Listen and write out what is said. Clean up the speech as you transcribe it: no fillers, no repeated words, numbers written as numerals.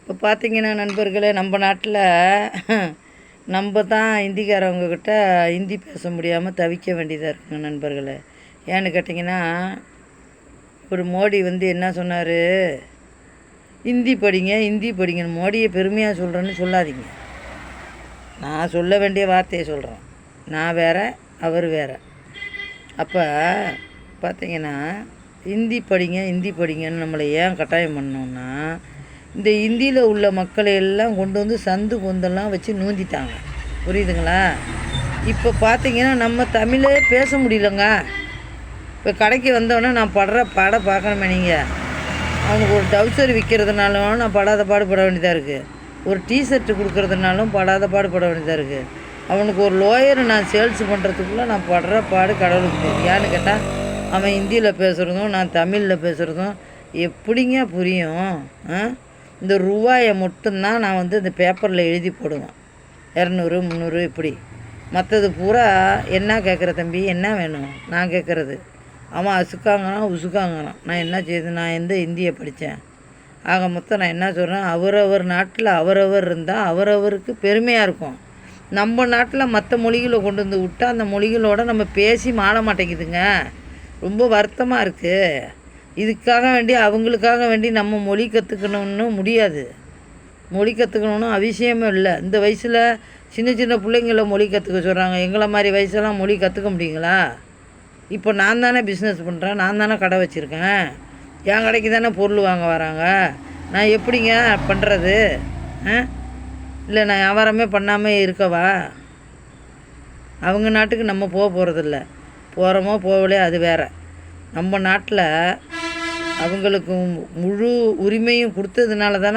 இப்போ பார்த்தீங்கன்னா நண்பர்களே, நம்ம நாட்டில் நம்ம தான் ஹிந்திக்காரவங்கக்கிட்ட ஹிந்தி பேச முடியாமல் தவிக்க வேண்டியதாக இருக்குங்க நண்பர்களே. ஏன்னு கேட்டிங்கன்னா, ஒரு மோடி என்ன சொன்னார், ஹிந்தி படிங்க ஹிந்தி படிங்கன்னு. மோடியை பெருமையாக சொல்கிறேன்னு சொல்லாதீங்க. நான் சொல்ல வேண்டிய வார்த்தையை சொல்கிறேன். நான் வேறு, அவர் வேறு. அப்போ பார்த்தீங்கன்னா, ஹிந்தி படிங்க ஹிந்தி படிங்கன்னு நம்மளை ஏன் கட்டாயம் பண்ணோன்னா, இந்த ஹிந்தியில் உள்ள மக்களை எல்லாம் கொண்டு வந்து சந்து பொந்தெல்லாம் வச்சு நூந்திட்டாங்க. புரியுதுங்களா? இப்போ பார்த்தீங்கன்னா நம்ம தமிழே பேச முடியலங்க. இப்போ கடைக்கு வந்தோடனே நான் படுற பாடை பார்க்கணுமே நீங்கள். அவனுக்கு ஒரு டவுசர் விற்கிறதுனாலும் நான் படாத பாடுபட வேண்டியதாக இருக்குது. ஒரு டிஷர்ட்டு கொடுக்குறதுனாலும் படாத பாடுபட வேண்டியதாக இருக்குது. அவனுக்கு ஒரு லோயர் நான் சேல்ஸ் பண்ணுறதுக்குள்ளே நான் படுற பாடு கடவுளுக்கு தெரியும். ஏன்னு கேட்டால் அவன் ஹிந்தியில் பேசுகிறதும் நான் தமிழில் பேசுகிறதும் எப்படிங்க புரியும்? இந்த ரூபாயை மட்டும்தான் நான் இந்த பேப்பரில் எழுதி போடுவேன். 200 300 இப்படி. மற்றது பூரா என்ன கேட்குற தம்பி, என்ன வேணும் நான் கேட்குறது. அவன் அசுக்காங்கிறான் உசுக்காங்கிறான். நான் என்ன செய்யுது? நான் எந்த ஹிந்தியை படித்தேன்? ஆக மொத்தம் நான் என்ன சொல்கிறேன், அவரவர் நாட்டில் அவரவர் இருந்தால் அவரவருக்கு பெருமையாக இருக்கும். நம்ம நாட்டில் மற்ற மொழிகளை கொண்டு வந்து விட்டால் அந்த மொழிகளோட நம்ம பேசி மாற மாட்டேங்குதுங்க. ரொம்ப வருத்தமாக இருக்குது. இதுக்காக வேண்டி அவங்களுக்காக வேண்டி நம்ம மொழி கற்றுக்கணுன்னு முடியாது. மொழி கற்றுக்கணுன்னு அவசியமே இல்லை. இந்த வயசில் சின்ன சின்ன பிள்ளைங்கள மொழி கற்றுக்க சொல்கிறாங்க. எங்களை மாதிரி வயசெல்லாம் மொழி கற்றுக்க முடியுங்களா? இப்போ நான் தானே பிஸ்னஸ் பண்ணுறேன், நான் தானே கடை வச்சுருக்கேன். என் கடைக்கு தானே பொருள் வாங்க வராங்க. நான் எப்படிங்க பண்ணுறது? இல்லை நான் வியாபாரமே பண்ணாமல் இருக்கவா? அவங்க நாட்டுக்கு நம்ம போக போகிறதில்ல. போகிறோமோ போகலையே அது வேறு. நம்ம நாட்டில் அவங்களுக்கு முழு உரிமையும் கொடுத்ததுனால தானே